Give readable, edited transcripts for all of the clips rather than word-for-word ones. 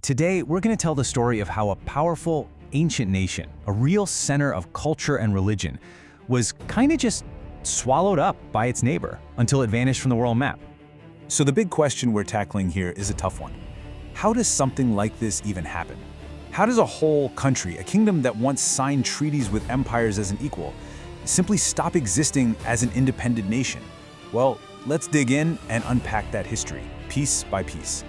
Today, we're going to tell the story of how a powerful, ancient nation, a real center of culture and religion, was kind of just swallowed up by its neighbor until it vanished from the world map. So the big question we're tackling here is a tough one. How does something like this even happen? How does a whole country, a kingdom that once signed treaties with empires as an equal, simply stop existing as an independent nation? Well, let's dig in and unpack that history, piece by piece.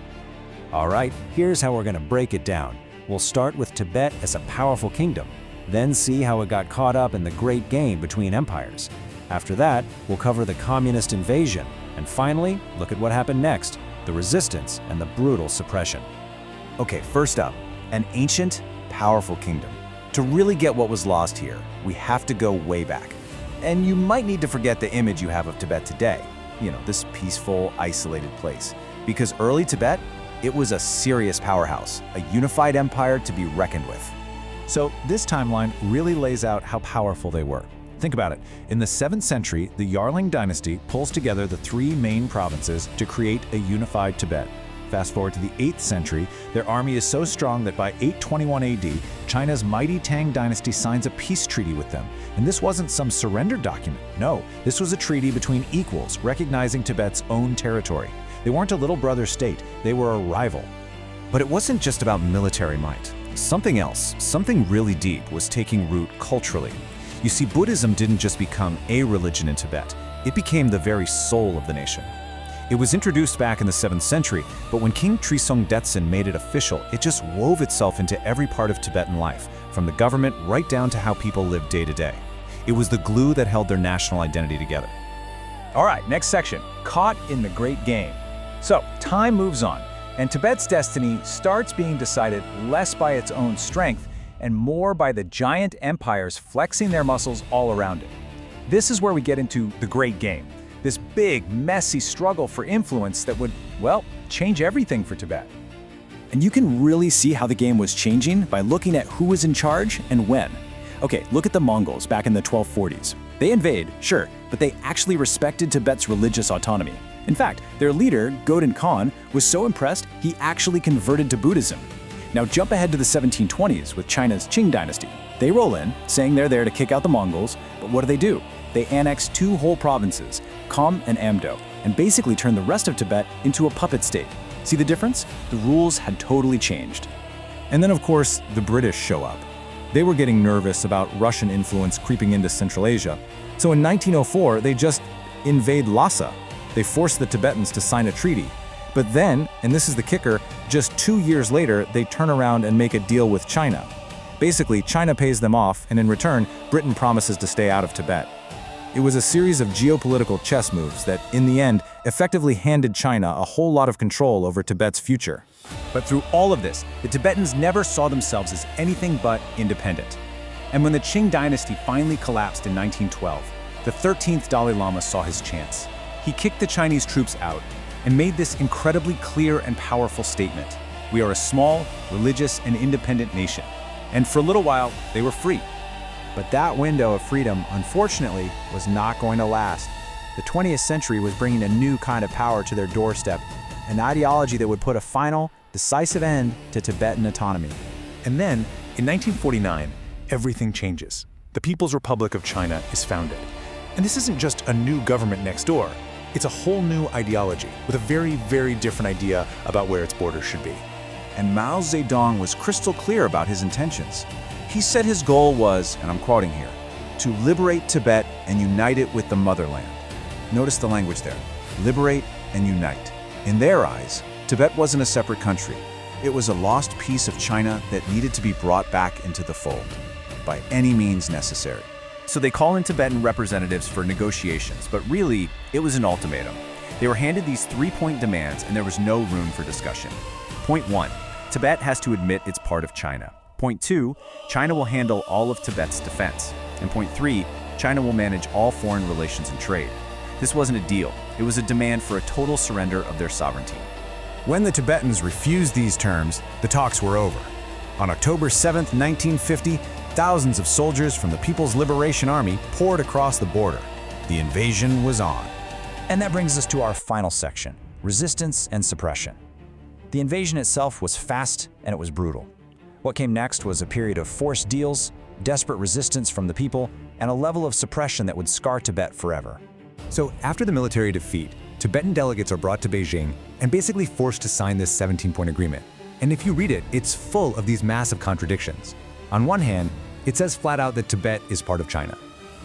All right, here's how we're going to break it down. We'll start with Tibet as a powerful kingdom, then see how it got caught up in the great game between empires. After that, we'll cover the communist invasion, and finally, look at what happened next, the resistance and the brutal suppression. Okay, first up, an ancient, powerful kingdom. To really get what was lost here, we have to go way back. And you might need to forget the image you have of Tibet today, this peaceful, isolated place. Because early Tibet, it was a serious powerhouse, a unified empire to be reckoned with. So this timeline really lays out how powerful they were. Think about it. In the 7th century, the Yarling dynasty pulls together the 3 main provinces to create a unified Tibet. Fast forward to the 8th century, their army is so strong that by 821 AD, China's mighty Tang dynasty signs a peace treaty with them. And this wasn't some surrender document. No, this was a treaty between equals, recognizing Tibet's own territory. They weren't a little brother state, they were a rival. But it wasn't just about military might. Something else, something really deep, was taking root culturally. You see, Buddhism didn't just become a religion in Tibet, it became the very soul of the nation. It was introduced back in the 7th century, but when King Trisong Detsen made it official, it just wove itself into every part of Tibetan life, from the government right down to how people lived day to day. It was the glue that held their national identity together. All right, next section, caught in the great game. So, time moves on, and Tibet's destiny starts being decided less by its own strength and more by the giant empires flexing their muscles all around it. This is where we get into the great game, this big, messy struggle for influence that would, well, change everything for Tibet. And you can really see how the game was changing by looking at who was in charge and when. Okay, look at the Mongols back in the 1240s. They invade, sure, but they actually respected Tibet's religious autonomy. In fact, their leader, Godin Khan, was so impressed he actually converted to Buddhism. Now jump ahead to the 1720s with China's Qing dynasty. They roll in, saying they're there to kick out the Mongols, but what do? They annex 2 whole provinces, Kham and Amdo, and basically turn the rest of Tibet into a puppet state. See the difference? The rules had totally changed. And then of course, the British show up. They were getting nervous about Russian influence creeping into Central Asia. So in 1904, they just invade Lhasa. They forced the Tibetans to sign a treaty. But then, and this is the kicker, just 2 years later, they turn around and make a deal with China. Basically, China pays them off, and in return, Britain promises to stay out of Tibet. It was a series of geopolitical chess moves that, in the end, effectively handed China a whole lot of control over Tibet's future. But through all of this, the Tibetans never saw themselves as anything but independent. And when the Qing dynasty finally collapsed in 1912, the 13th Dalai Lama saw his chance. He kicked the Chinese troops out and made this incredibly clear and powerful statement. We are a small, religious, and independent nation. And for a little while, they were free. But that window of freedom, unfortunately, was not going to last. The 20th century was bringing a new kind of power to their doorstep, an ideology that would put a final, decisive end to Tibetan autonomy. And then, in 1949, everything changes. The People's Republic of China is founded. And this isn't just a new government next door. It's a whole new ideology with a very, very different idea about where its borders should be. And Mao Zedong was crystal clear about his intentions. He said his goal was, and I'm quoting here, to liberate Tibet and unite it with the motherland. Notice the language there, liberate and unite. In their eyes, Tibet wasn't a separate country. It was a lost piece of China that needed to be brought back into the fold, by any means necessary. So they call in Tibetan representatives for negotiations, but really, it was an ultimatum. They were handed these 3-point demands and there was no room for discussion. Point 1, Tibet has to admit it's part of China. Point 2, China will handle all of Tibet's defense. And point 3, China will manage all foreign relations and trade. This wasn't a deal, it was a demand for a total surrender of their sovereignty. When the Tibetans refused these terms, the talks were over. On October 7, 1950, thousands of soldiers from the People's Liberation Army poured across the border. The invasion was on. And that brings us to our final section, resistance and suppression. The invasion itself was fast and it was brutal. What came next was a period of forced deals, desperate resistance from the people, and a level of suppression that would scar Tibet forever. So after the military defeat, Tibetan delegates are brought to Beijing and basically forced to sign this 17-point agreement. And if you read it, it's full of these massive contradictions. On one hand, it says flat out that Tibet is part of China.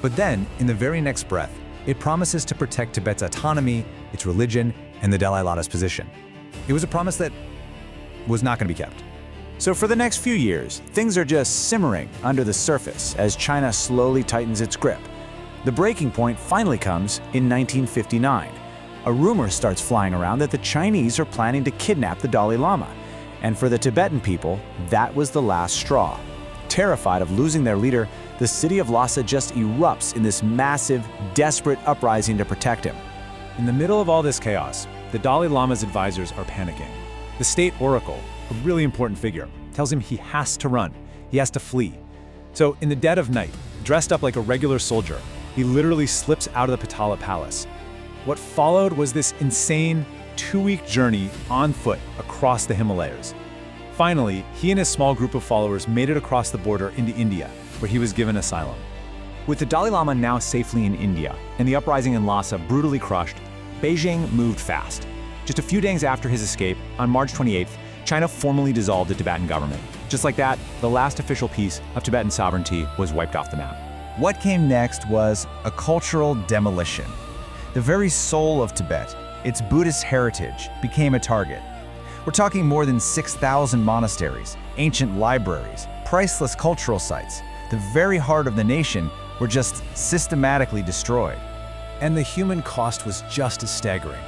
But then, in the very next breath, it promises to protect Tibet's autonomy, its religion, and the Dalai Lama's position. It was a promise that was not going to be kept. So for the next few years, things are just simmering under the surface as China slowly tightens its grip. The breaking point finally comes in 1959. A rumor starts flying around that the Chinese are planning to kidnap the Dalai Lama. And for the Tibetan people, that was the last straw. Terrified of losing their leader, the city of Lhasa just erupts in this massive, desperate uprising to protect him. In the middle of all this chaos, the Dalai Lama's advisors are panicking. The state oracle, a really important figure, tells him he has to run. He has to flee. So in the dead of night, dressed up like a regular soldier, he literally slips out of the Patala Palace. What followed was this insane 2-week journey on foot across the Himalayas. Finally, he and his small group of followers made it across the border into India, where he was given asylum. With the Dalai Lama now safely in India and the uprising in Lhasa brutally crushed, Beijing moved fast. Just a few days after his escape, on March 28th, China formally dissolved the Tibetan government. Just like that, the last official piece of Tibetan sovereignty was wiped off the map. What came next was a cultural demolition. The very soul of Tibet, its Buddhist heritage, became a target. We're talking more than 6,000 monasteries, ancient libraries, priceless cultural sites. The very heart of the nation were just systematically destroyed. And the human cost was just as staggering.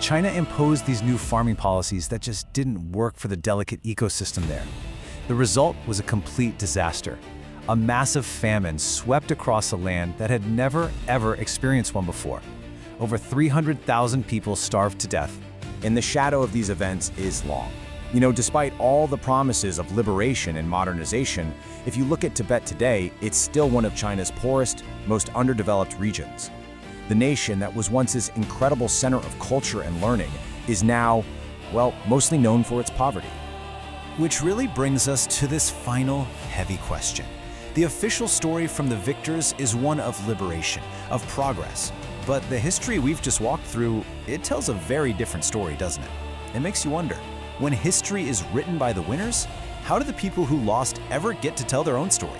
China imposed these new farming policies that just didn't work for the delicate ecosystem there. The result was a complete disaster. A massive famine swept across a land that had never, ever experienced one before. Over 300,000 people starved to death. And the shadow of these events is long. You know, despite all the promises of liberation and modernization, if you look at Tibet today, it's still one of China's poorest, most underdeveloped regions. The nation that was once this incredible center of culture and learning is now, well, mostly known for its poverty. Which really brings us to this final heavy question. The official story from the victors is one of liberation, of progress. But the history we've just walked through, it tells a very different story, doesn't it? It makes you wonder, when history is written by the winners, how do the people who lost ever get to tell their own story?